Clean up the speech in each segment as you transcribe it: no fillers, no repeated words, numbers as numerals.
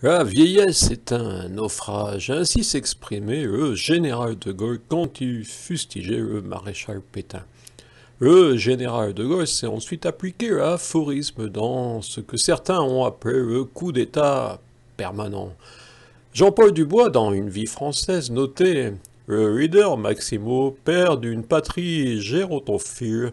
La vieillesse est un naufrage, ainsi s'exprimait le général de Gaulle quand il fustigeait le maréchal Pétain. Le général de Gaulle s'est ensuite appliqué l'aphorisme dans ce que certains ont appelé le coup d'État permanent. Jean-Paul Dubois, dans Une vie française, notait « Le leader Maximo, père d'une patrie gérontophile,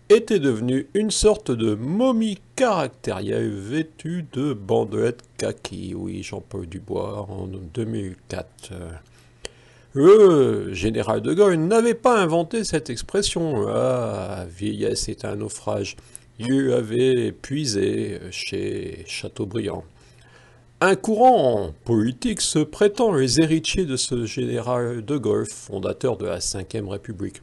était devenu une sorte de momie caractérielle vêtue de bandelettes kaki. » Oui, Jean-Paul Dubois, en 2004. Le général de Gaulle n'avait pas inventé cette expression. La vieillesse est un naufrage. Il l'avait puisé chez Chateaubriand. Un courant politique se prétend les héritiers de ce général de Gaulle, fondateur de la Ve République.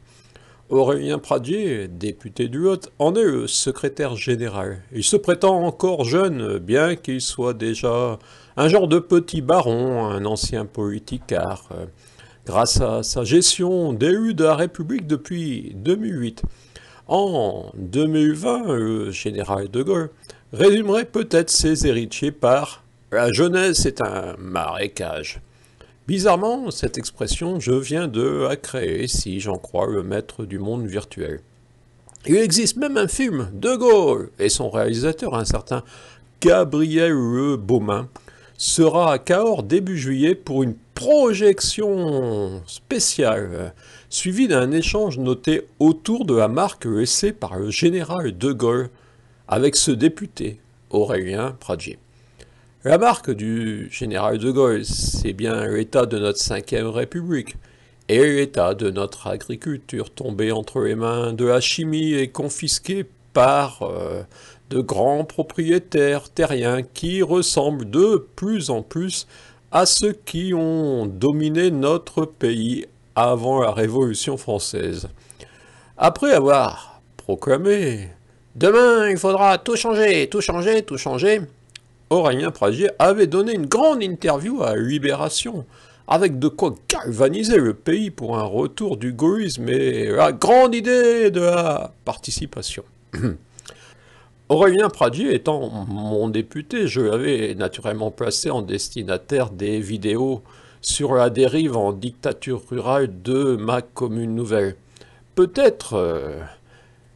Aurélien Pradier, député du Lot, en est le secrétaire général. Il se prétend encore jeune, bien qu'il soit déjà un genre de petit baron, un ancien politicard, grâce à sa gestion d'élu de la République depuis 2008. En 2020, le général de Gaulle résumerait peut-être ses héritiers par « La jeunesse est un marécage ». Bizarrement, cette expression, je viens de la créer, si j'en crois le maître du monde virtuel. Il existe même un film, De Gaulle, et son réalisateur, un certain Gabriel Le Beaumain, sera à Cahors début juillet pour une projection spéciale, suivie d'un échange noté autour de la marque laissée par le général de Gaulle avec ce député, Aurélien Pradier. La marque du général de Gaulle, c'est bien l'état de notre Ve République et l'état de notre agriculture tombée entre les mains de la chimie et confisquée par de grands propriétaires terriens qui ressemblent de plus en plus à ceux qui ont dominé notre pays avant la Révolution française. Après avoir proclamé « Demain, il faudra tout changer, tout changer, tout changer », Aurélien Pradier avait donné une grande interview à Libération, avec de quoi galvaniser le pays pour un retour du gaullisme et la grande idée de la participation. Aurélien Pradier étant mon député, je l'avais naturellement placé en destinataire des vidéos sur la dérive en dictature rurale de ma commune nouvelle. Peut-être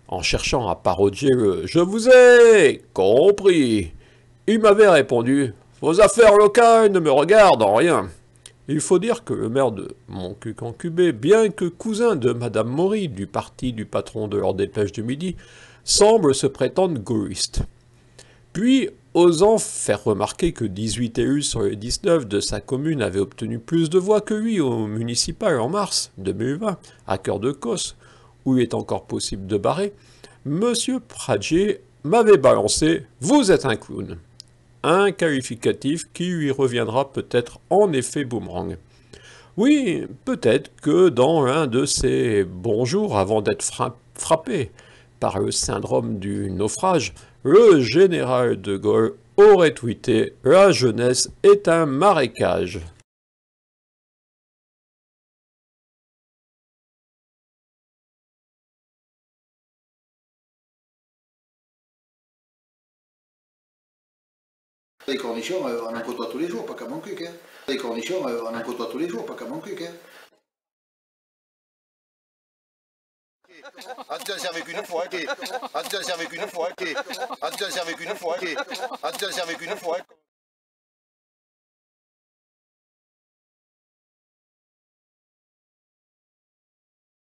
en cherchant à parodier le « Je vous ai compris », il m'avait répondu « Vos affaires locales ne me regardent en rien ». Il faut dire que le maire de Montcuq-en-Cubé, bien que cousin de Madame Maury, du parti du patron de l'Ordre des Pêches du Midi, semble se prétendre gaulliste. Puis, osant faire remarquer que 18 élus sur les 19 de sa commune avaient obtenu plus de voix que lui au municipal en mars 2020, à Cœur-de-Causse, où il est encore possible de barrer, Monsieur Pradier m'avait balancé « Vous êtes un clown ». Un qualificatif qui lui reviendra peut-être en effet boomerang. Oui, peut-être que dans l'un de ces bons jours avant d'être frappé par le syndrome du naufrage, le général de Gaulle aurait tweeté « La jeunesse est un marécage ». Les cornichons, on en côtoie tous les jours, pas qu'à Montcuq. Hein. Les cornichons, on en côtoie tous les jours, pas qu'à Montcuq. Hein. Ah, tu t'en servais qu'une fois, ok. Ah, tu t'en servais qu'une fois, ok. Ah, tu t'en servais qu'une fois, ok. Ah, tu t'en servais qu'une fois.